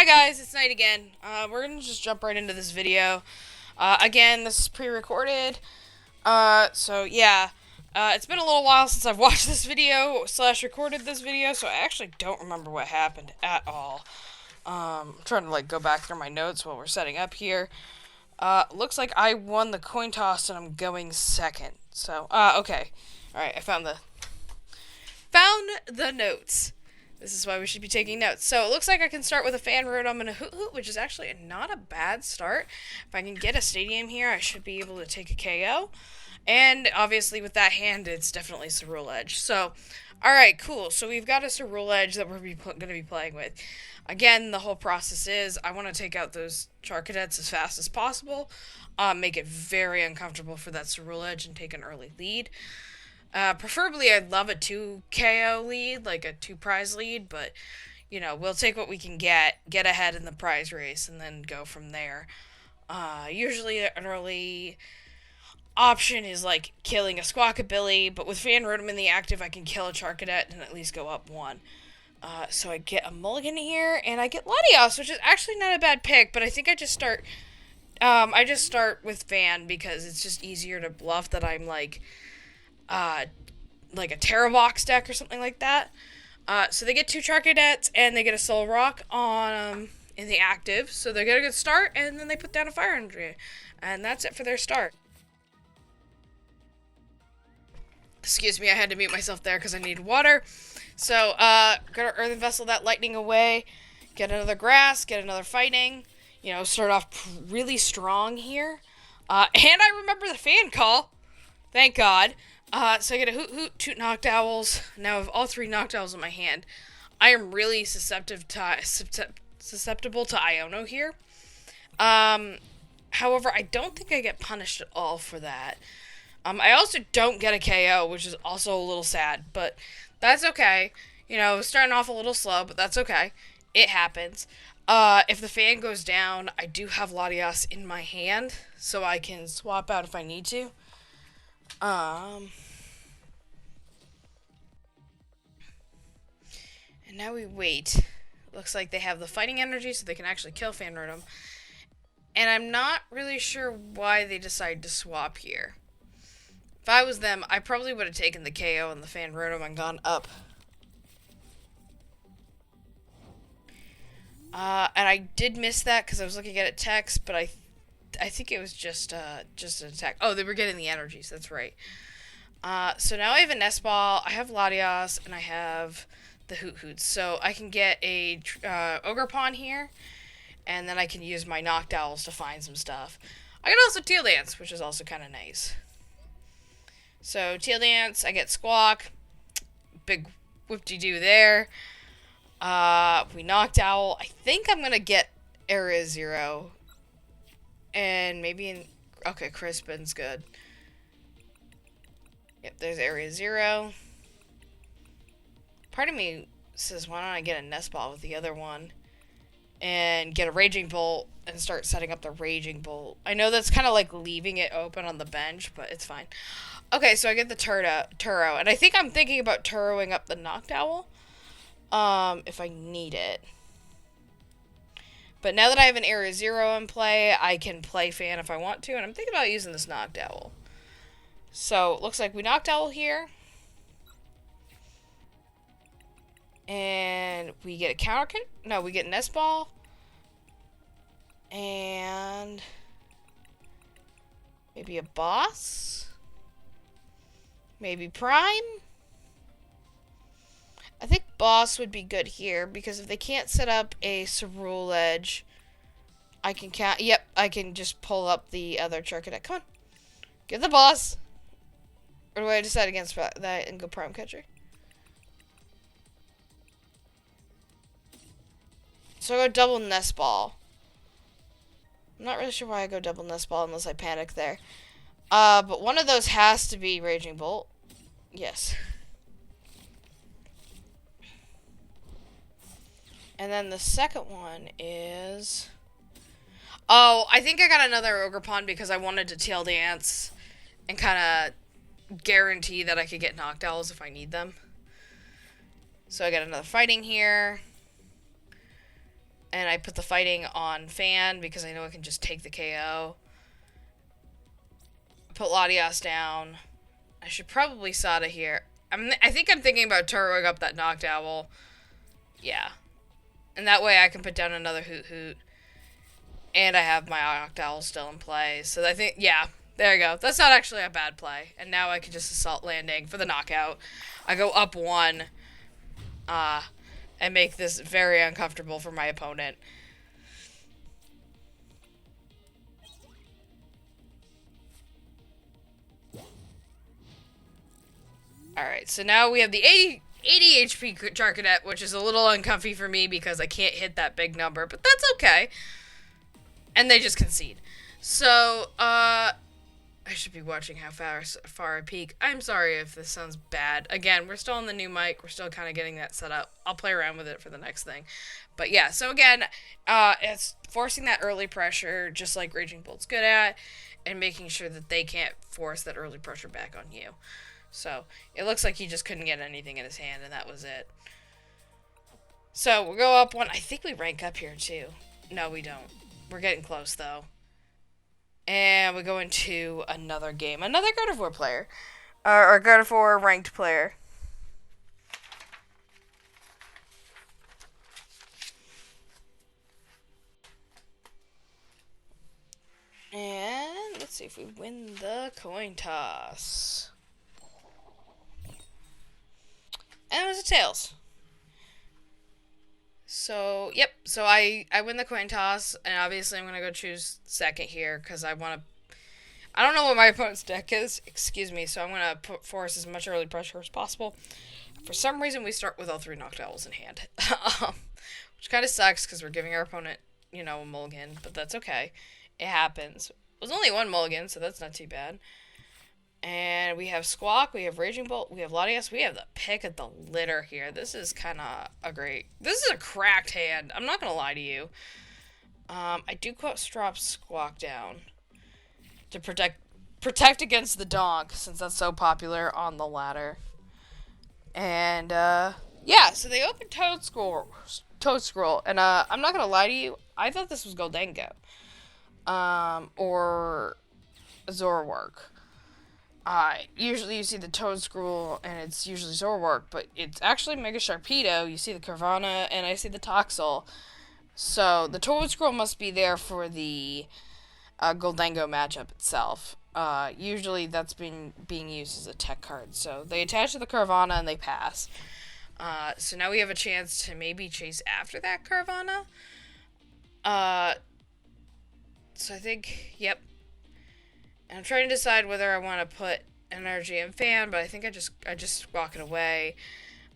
guys, it's Night again. We're gonna just jump right into this video. Again, this is pre-recorded. So yeah. It's been a little while since I've watched this video / recorded this video, so I actually don't remember what happened at all. I'm trying to go back through my notes while we're setting up here. Looks like I won the coin toss and I'm going second. So, okay. Alright, I found the notes. This is why we should be taking notes. So it looks like I can start with a fan rotom and a hoot hoot, which is actually not a bad start. If I can get a stadium here, I should be able to take a KO. And obviously with that hand, it's definitely Cerule Edge. So, alright, cool. So we've got a Cerule Edge that we're going to be playing with. Again, the whole process is I want to take out those Charcadets as fast as possible. Make it very uncomfortable for that Cerule Edge and take an early lead. Preferably, I'd love a 2 KO lead, like a 2 prize lead, but, you know, we'll take what we can get ahead in the prize race, and then go from there. Usually an early option is, like, killing a Squawkabilly, but with Fan Rotom in the active, I can kill a Charcadet and at least go up 1. So I get a Mulligan here, and I get Latios, which is actually not a bad pick, but I think I just start with Fan, because it's just easier to bluff that I'm, like a Terravox deck or something like that. So they get 2 Charcadets, and they get a Soul Rock on in the active, so they get a good start, and then they put down a Fire Energy. And that's it for their start. Excuse me, I had to mute myself there because I needed water. So, gonna Earthen Vessel that Lightning away, get another Grass, get another Fighting, you know, start off really strong here. And I remember the Fan Call, thank God. So I get a Hoot Hoot, 2 Noctowls. Now I have all 3 Noctowls in my hand. I am really susceptible to Iono here. However, I don't think I get punished at all for that. I also don't get a KO, which is also a little sad, but that's okay. You know, starting off a little slow, but that's okay. It happens. If the fan goes down, I do have Latios in my hand, so I can swap out if I need to. And now we wait. Looks like they have the fighting energy, so they can actually kill Fan Rotom. And I'm not really sure why they decided to swap here. If I was them, I probably would have taken the KO and the Fan Rotom and gone up. And I did miss that because I was looking at it text, but I think it was just an attack. Oh, they were getting the energies. That's right. So now I have a Nest Ball, I have Latios, and I have the Hoot Hoots. So I can get a Ogerpon here, and then I can use my Noctowls to find some stuff. I can also Teal Dance, which is also kind of nice. So Teal Dance, I get Squawk, big whoop-de-doo there. We Noctowl. I think I'm gonna get Area 0. And maybe okay, Crispin's good. Yep, there's Area 0. Part of me says, why don't I get a Nest Ball with the other one? And get a Raging Bolt and start setting up the Raging Bolt. I know that's kind of like leaving it open on the bench, but it's fine. Okay, so I get the Turo. And I think I'm thinking about Turoing up the Noctowl. If I need it. But now that I have an Area 0 in play, I can play Fan if I want to, and I'm thinking about using this Noctowl. So, it looks like we Noctowl here. And we get a counter... No, we get Nest Ball. And... maybe a Boss? Maybe Prime? I think Boss would be good here, because if they can't set up a Cerule Edge, I can count. Yep, I can just pull up the other Charcadet. Come on. Get the Boss. Or do I decide against that and go Prime Catcher? So I go double Nest Ball. I'm not really sure why I go double Nest Ball unless I panic there. But one of those has to be Raging Bolt. Yes. And then the second one is... oh, I think I got another Ogerpon because I wanted to Teal Dance and kind of guarantee that I could get Noctowls if I need them. So I got another Fighting here. And I put the fighting on Fan because I know I can just take the KO. Put Latias down. I should probably Sada here. I think I'm thinking about turboing up that Knocked Owl. Yeah. And that way I can put down another Hoot Hoot. And I have my Knocked Owl still in play. So I think, yeah, there you go. That's not actually a bad play. And now I can just Assault Landing for the knockout. I go up 1. And make this very uncomfortable for my opponent. Alright, so now we have the 80 HP Charcadet, which is a little uncomfy for me because I can't hit that big number, but that's okay. And they just concede. So, I should be watching how far I peak. I'm sorry if this sounds bad. Again, we're still on the new mic. We're still kind of getting that set up. I'll play around with it for the next thing. But yeah, so again, it's forcing that early pressure, just like Raging Bolt's good at, and making sure that they can't force that early pressure back on you. So, it looks like he just couldn't get anything in his hand, and that was it. So, we'll go up 1. I think we rank up here, too. No, we don't. We're getting close, though. And we go into another game. Another God of War player. Or God of War ranked player. And let's see if we win the coin toss. And it was a tails. So, yep. So I win the coin toss, and obviously I'm going to go choose second here, because I want to... I don't know what my opponent's deck is, excuse me, so I'm going to force as much early pressure as possible. For some reason, we start with all 3 Knocked Owls in hand. Which kind of sucks, because we're giving our opponent, you know, a mulligan, but that's okay. It happens. It was only 1 mulligan, so that's not too bad. And we have Squawk, we have Raging Bolt, we have Latias, we have the pick of the litter here. This is kind of a great... This is a cracked hand. I'm not going to lie to you. I do drop Squawk down to protect against the donk, since that's so popular on the ladder. And, yeah, so they opened Toad Scroll, and, I'm not going to lie to you, I thought this was Goldango. Or Zoroark. Usually you see the Toad Scroll, and it's usually Zoroark, but it's actually Mega Sharpedo. You see the Carvanha, and I see the Toxel. So, the Toad Scroll must be there for the Goldango matchup itself. Usually that's being used as a tech card. So, they attach to the Carvanha, and they pass. So now we have a chance to maybe chase after that Carvanha. So I think, yep. And I'm trying to decide whether I want to put energy in Fan, but I think I just walk it away.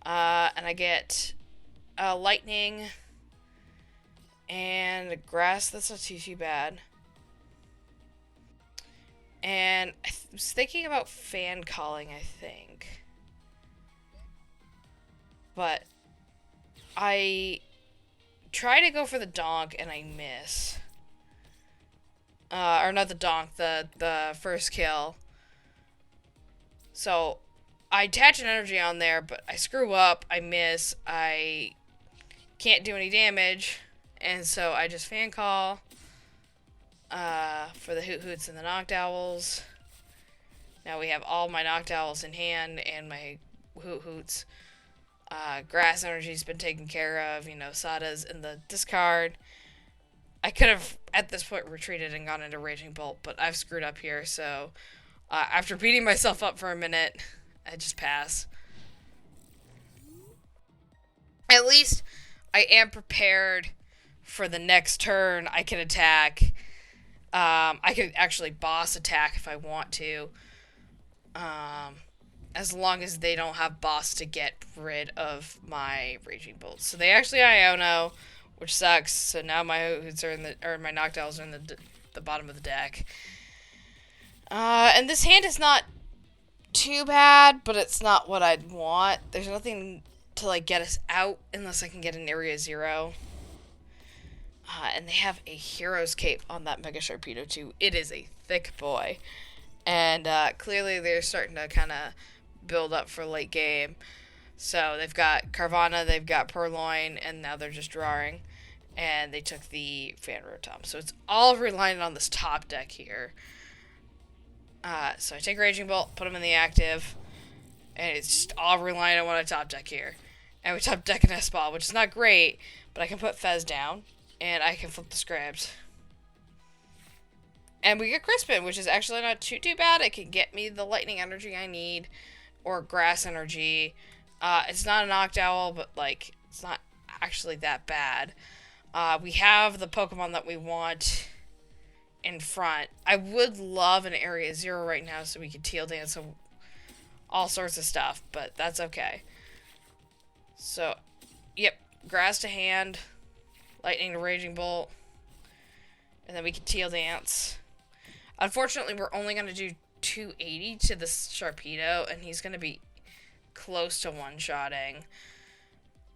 And I get lightning and grass. That's not too bad. And I was thinking about Fan calling, I think. But I try to go for the donk and I miss. Or not the donk, the first kill. So, I attach an energy on there, but I screw up, I miss, I can't do any damage, and so I just fan call, for the Hoot Hoots and the Knocked Owls. Now we have all my Knocked Owls in hand, and my Hoot Hoots. Grass energy's been taken care of, you know, Sada's in the discard. I could have, at this point, retreated and gone into Raging Bolt, but I've screwed up here, so after beating myself up for a minute, I just pass. At least I am prepared for the next turn. I can attack. I could actually boss attack if I want to. As long as they don't have boss to get rid of my Raging Bolts. So they actually Iono, which sucks. So now my Hoots are my Knocked Owls are in the bottom of the deck. And this hand is not too bad, but it's not what I'd want. There's nothing to like get us out unless I can get an Area 0. And they have a Hero's Cape on that Mega Sharpedo too. It is a thick boy. And clearly they're starting to kind of build up for late game. So they've got Carvanha, they've got Purloin, and now they're just drawing. and they took the fan rotom. So it's all reliant on this top deck here. So I take Raging Bolt, put them in the active, and it's just all reliant on what I top deck here. And we top deck an S-Ball, which is not great, but I can put Fez down, and I can flip the script. And we get Crispin, which is actually not too bad. It can get me the lightning energy I need, or grass energy. It's not a Noctowl, but, like, it's not actually that bad. We have the Pokemon that we want in front. I would love an Area 0 right now so we could Teal Dance all sorts of stuff, but that's okay. So, yep, Grass to hand, Lightning to Raging Bolt, and then we can Teal Dance. Unfortunately, we're only going to do 280 to the Sharpedo, and he's going to be close to one-shotting.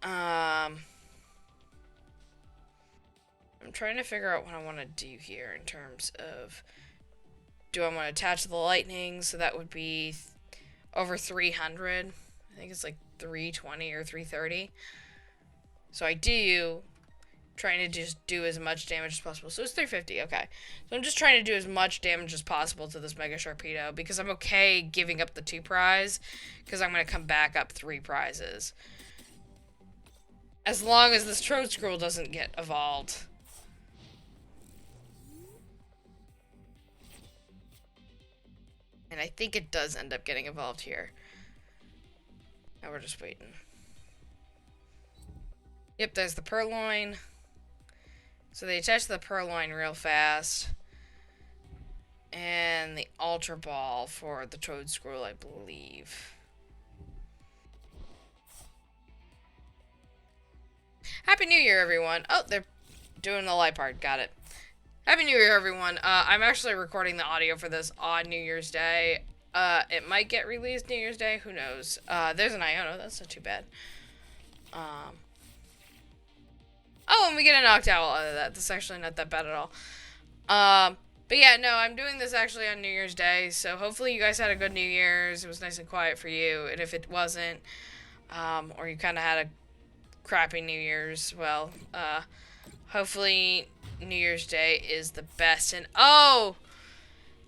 I'm trying to figure out what I want to do here in terms of, do I want to attach the lightning? So that would be over 300. I think it's like 320 or 330. So I do trying to just do as much damage as possible. So it's 350, okay. So I'm just trying to do as much damage as possible to this Mega Sharpedo, because I'm okay giving up the 2 prize, because I'm going to come back up 3 prizes. As long as this Toedscruel doesn't get evolved. And I think it does end up getting evolved here. Now we're just waiting. Yep, there's the Purloin. So they attach the Purloin real fast. And the Ultra Ball for the Toedscruel, I believe. Happy New Year, everyone. Oh, they're doing the light part. Got it. Happy New Year, everyone. I'm actually recording the audio for this on New Year's Day. It might get released New Year's Day. Who knows? There's an Iono. That's not too bad. Oh, and we get a Noctowl out of that. That's actually not that bad at all. But yeah, no, I'm doing this actually on New Year's Day, so hopefully you guys had a good New Year's. It was nice and quiet for you, and if it wasn't, or you kind of had a crappy New Year's, well, hopefully New Year's Day is the best. And oh,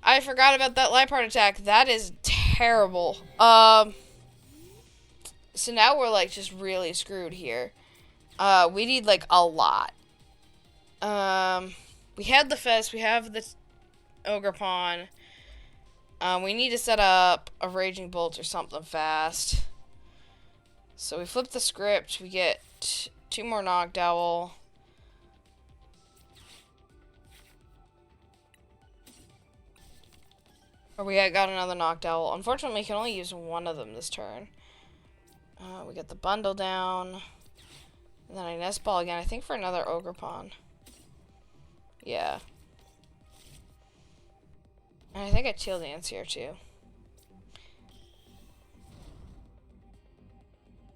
I forgot about that light part attack. That is terrible. So now we're like just really screwed here. We need like a lot. We had the Fest, we have the Ogerpon. We need to set up a Raging Bolt or something fast. So we flip the script, we get 2 more Noctowl. Or we got another Noctowl. Unfortunately, we can only use one of them this turn. We get the bundle down. And then I Nest Ball again, I think for another Ogerpon. Yeah. And I think I Teal Dance here too.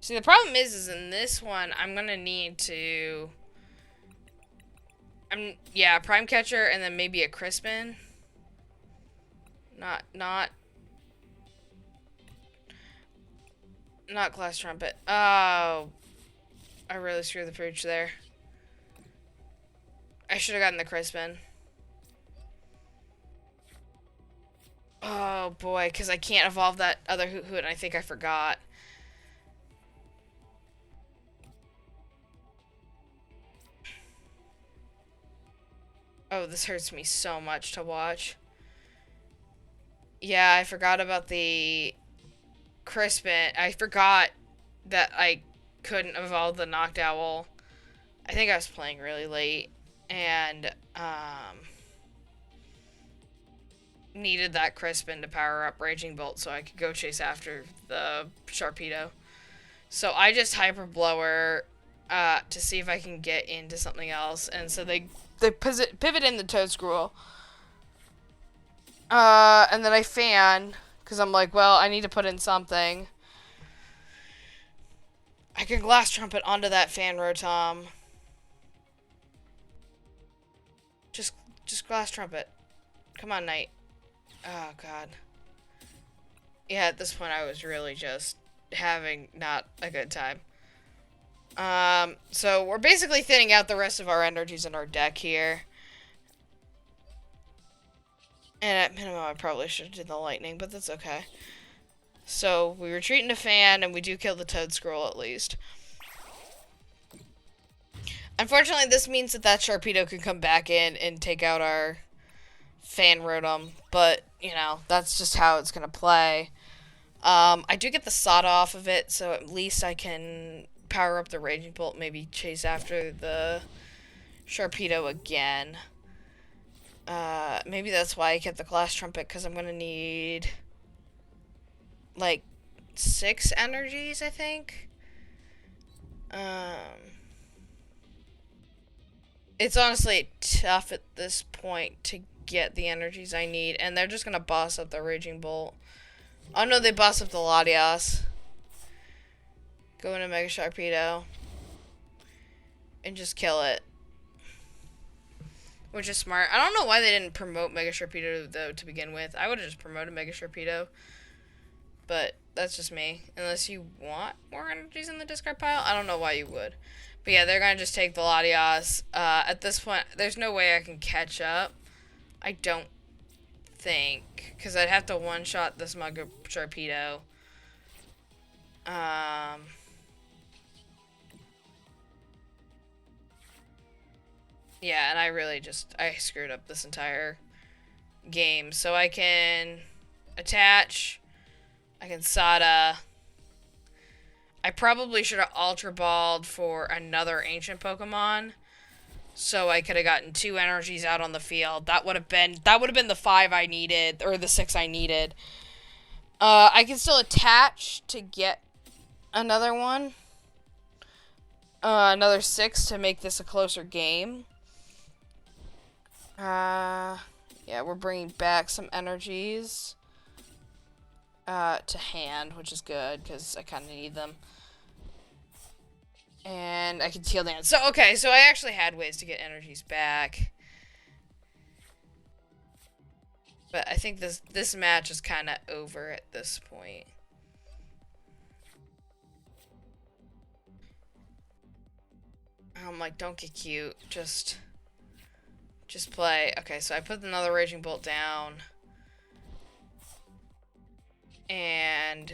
See, the problem is in this one, I'm gonna need to... yeah, Prime Catcher and then maybe a Crispin. Not Glass Trumpet. Oh, I really screwed the pooch there. I should have gotten the Crispin. Oh boy, because I can't evolve that other Hoot Hoot, and I think I forgot. Oh, this hurts me so much to watch. Yeah, I forgot about the Crispin. I forgot that I couldn't evolve the Noctowl. I think I was playing really late and needed that Crispin to power up Raging Bolt so I could go chase after the Sharpedo. So I just Hyper Blower to see if I can get into something else, and so they pivot in the Toedscruel. And then I fan, because I'm like, well, I need to put in something. I can Glass Trumpet onto that Fan Rotom. Just Glass Trumpet. Come on, Knight. Oh, God. Yeah, at this point I was really just having not a good time. So we're basically thinning out the rest of our energies in our deck here. And at minimum, I probably should have did the lightning, but that's okay. So we retreat into fan, and we do kill the toad scroll at least. Unfortunately, this means that Sharpedo can come back in and take out our fan rotom, but, you know, that's just how it's going to play. I do get the sod off of it, so at least I can power up the Raging Bolt, maybe chase after the Sharpedo again. Maybe that's why I kept the Glass Trumpet, because I'm going to need, like, 6 energies, I think. It's honestly tough at this point to get the energies I need, and they're just going to boss up the Raging Bolt. Oh no, they boss up the Latias. Go into Mega Sharpedo. And just kill it. Which is smart. I don't know why they didn't promote Mega Sharpedo, though, to begin with. I would have just promoted Mega Sharpedo. But that's just me. Unless you want more energies in the discard pile. I don't know why you would. But yeah, they're going to just take the Latias. At this point, there's no way I can catch up. I don't think. Because I'd have to one-shot this Mega Sharpedo. Yeah, and I really I screwed up this entire game. So I can attach. I can Sada. I probably should have Ultra Balled for another ancient Pokemon. So I could have gotten 2 energies out on the field. That would have been the 5 I needed, or the 6 I needed. I can still attach to get another one. Another 6 to make this a closer game. Yeah, we're bringing back some energies to hand, which is good, because I kind of need them. And I can Teal Dance. So, okay, so I actually had ways to get energies back. But I think this match is kind of over at this point. I'm like, don't get cute. Just play. Okay, so I put another Raging Bolt down. And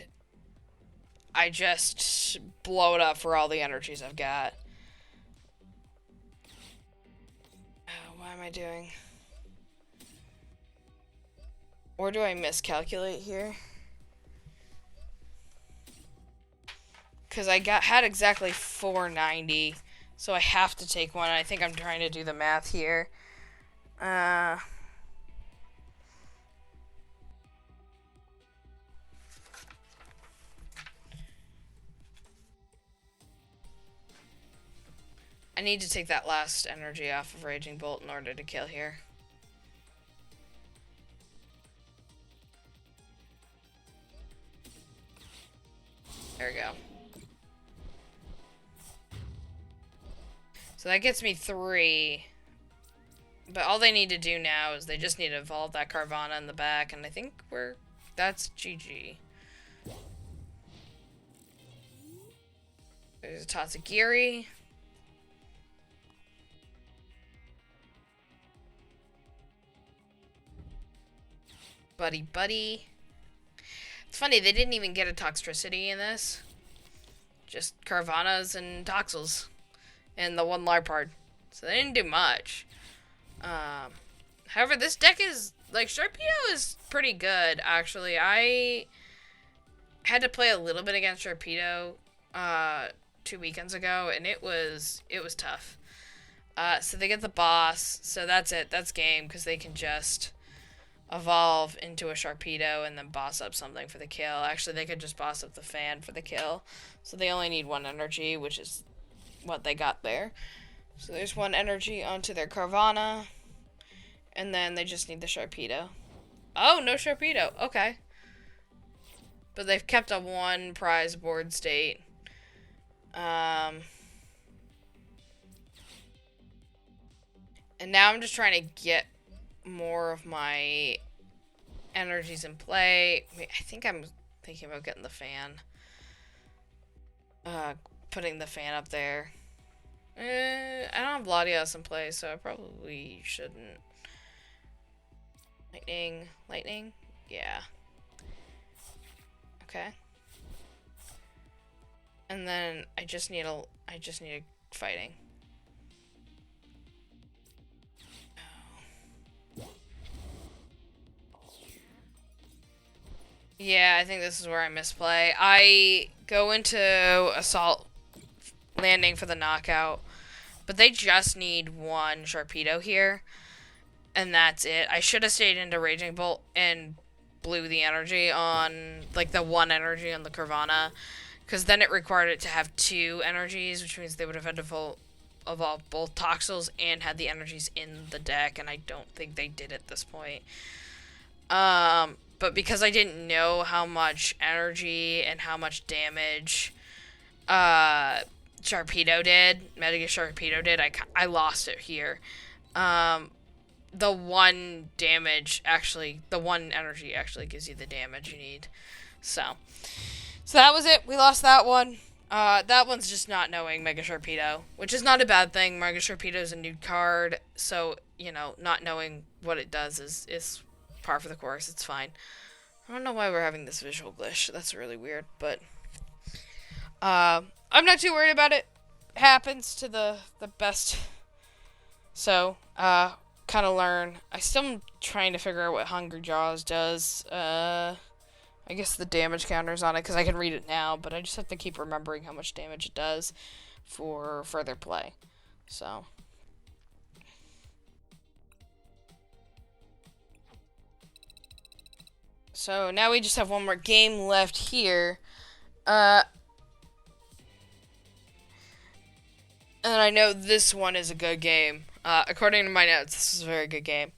I just blow it up for all the energies I've got. Oh, what am I doing? Or do I miscalculate here? Because I had exactly 490, so I have to take one. I think I'm trying to do the math here. I need to take that last energy off of Raging Bolt in order to kill here. There we go. So that gets me 3. But all they need to do now is they just need to evolve that Carvana in the back, and I think that's GG. There's a Tatsugiri. Buddy. It's funny, they didn't even get a Toxtricity in this. Just Carvanas and Toxels. And the 1 Larpard. So they didn't do much. However, this deck is, like, Sharpedo is pretty good, actually. I had to play a little bit against Sharpedo 2 weekends ago, and it was tough. So they get the boss, so that's it. That's game, because they can just evolve into a Sharpedo and then boss up something for the kill. Actually, they could just boss up the fan for the kill. So they only need 1 energy, which is what they got there. So there's 1 energy onto their Carvana. And then they just need the Sharpedo. Oh, no Sharpedo. Okay. But they've kept a 1 prize board state. And now I'm just trying to get more of my energies in play. I think I'm thinking about getting the fan. putting the fan up there. I don't have Latias in play, so I probably shouldn't. Lightning? Yeah. Okay. And then I just need fighting. Yeah, I think this is where I misplay. I go into assault landing for the knockout, but they just need one Sharpedo here, and that's it. I should have stayed into Raging Bolt and blew the energy on, like, the one energy on the Carvana, because then it required it to have two energies, which means they would have had to evolve both Toxels and had the energies in the deck, and I don't think they did at this point. But because I didn't know how much energy and how much damage Sharpedo did, Mega Sharpedo did, I lost it here. The one energy actually gives you the damage you need. So that was it. We lost that one. That one's just not knowing Mega Sharpedo, which is not a bad thing. Mega Sharpedo is a new card, so, you know, not knowing what it does is par for the course. It's fine. I don't know why we're having this visual glitch. That's really weird, but I'm not too worried about it. It happens to the best. So, kind of learn. I still am trying to figure out what Hungry Jaws does. I guess the damage counter's on it because I can read it now, but I just have to keep remembering how much damage it does for further play. So now we just have one more game left here. And I know this one is a good game. According to my notes, this is a very good game.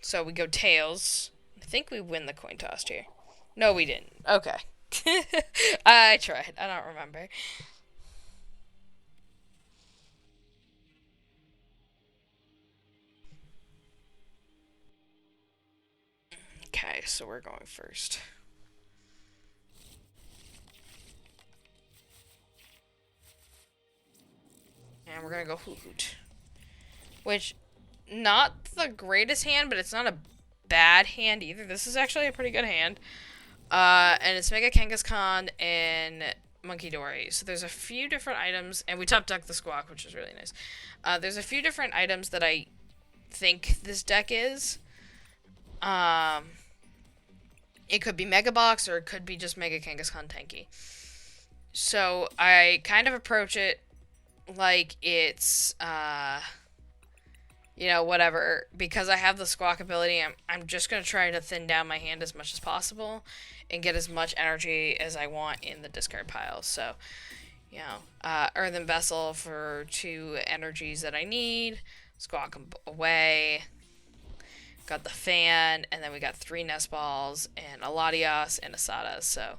So we go tails. I think we win the coin toss here. No, we didn't. Okay. I tried. I don't remember. Okay, so we're going first. And we're gonna go Hoot Hoot. Which, not the greatest hand, but it's not a bad hand either. This is actually a pretty good hand. And it's Mega Kangaskhan and Monkey Dory. So there's a few different items, and we top deck the Squawk, which is really nice. There's a few different items that I think this deck is. It could be Mega Box, or it could be just Mega Kangaskhan Tanky. So I kind of approach it like it's, you know, whatever. Because I have the Squawk ability, I'm just going to try to thin down my hand as much as possible and get as much energy as I want in the discard pile. So, you know, Earthen Vessel for 2 energies that I need. Squawk them away. Got the fan, and then we got 3 Nest Balls, and a Latias, and a Sada. So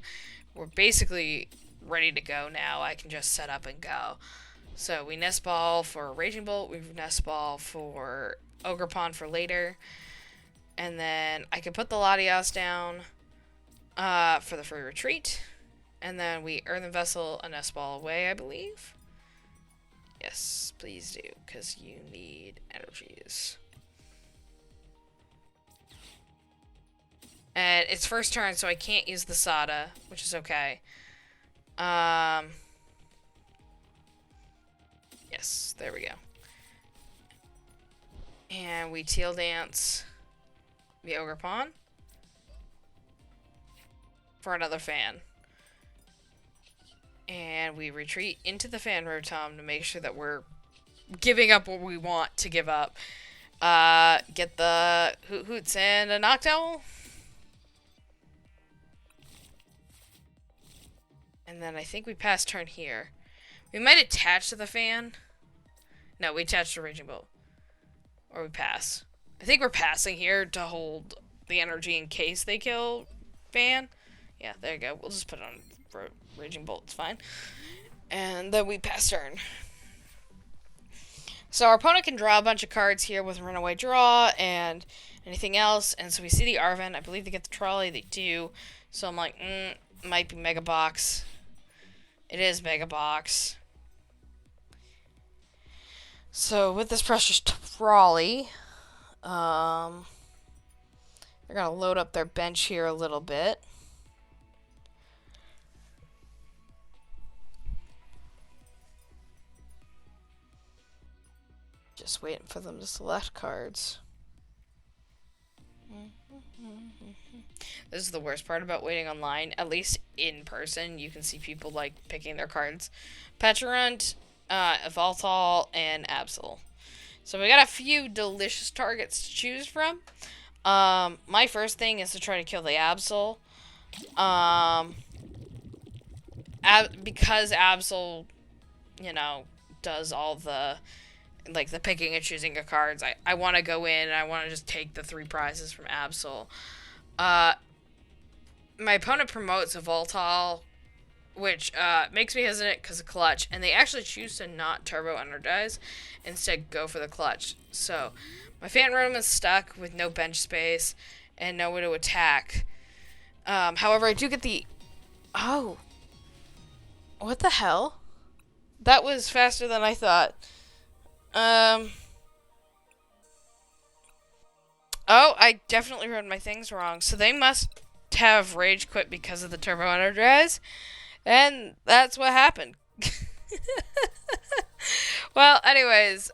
we're basically ready to go now. I can just set up and go. So we Nest Ball for Raging Bolt, we Nest Ball for Ogerpon for later, and then I can put the Latias down for the free retreat, and then we Earthen Vessel a Nest Ball away, I believe. Yes, please do, because you need energies. And it's first turn, so I can't use the Sada, which is okay. Yes, there we go. And we Teal Dance the Ogerpon for another fan. And we retreat into the Fan Rotom to make sure that we're giving up what we want to give up. Get the Hoot Hoots and a Noctowl. And then I think we pass turn here. We might attach to the fan. No, we attach to Raging Bolt. Or we pass. I think we're passing here to hold the energy in case they kill fan. Yeah, there you go. We'll just put it on Raging Bolt. It's fine. And then we pass turn. So our opponent can draw a bunch of cards here with Runaway Draw and anything else. And so we see the Arven. I believe they get the Trolley. They do. So I'm like, might be Mega Box. It is Mega Box. So with this precious trolley, they're gonna load up their bench here a little bit. Just waiting for them to select cards. This is the worst part about waiting online. At least in person, you can see people like picking their cards. Petulant, Evoltol, and Absol. So we got a few delicious targets to choose from. My first thing is to try to kill the Absol. Because Absol, you know, does all the like the picking and choosing of cards. I want to go in and I want to just take the 3 prizes from Absol. My opponent promotes a Voltol, which makes me hesitant because of clutch, and they actually choose to not turbo energize, instead go for the clutch. So my Fan Room is stuck with no bench space and nowhere to attack. However, I do get the... Oh. What the hell? That was faster than I thought. Oh, I definitely wrote my things wrong. So they must have rage quit because of the turbo energize, and that's what happened. Well, anyways,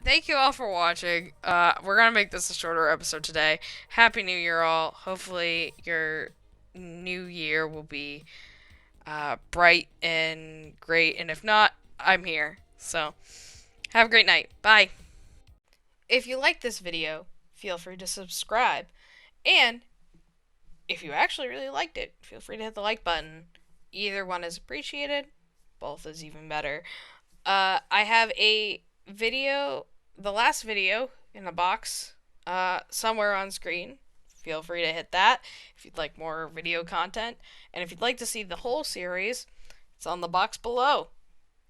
thank you all for watching. We're gonna make this a shorter episode today. Happy New Year, all. Hopefully, your new year will be bright and great. And if not, I'm here. So, have a great night. Bye. If you like this video, feel free to subscribe. And if you actually really liked it, feel free to hit the like button. Either one is appreciated. Both is even better. I have a video, the last video in a box, somewhere on screen. Feel free to hit that if you'd like more video content. And if you'd like to see the whole series, it's on the box below.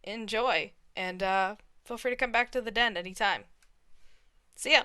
Enjoy. And feel free to come back to the den anytime. See ya.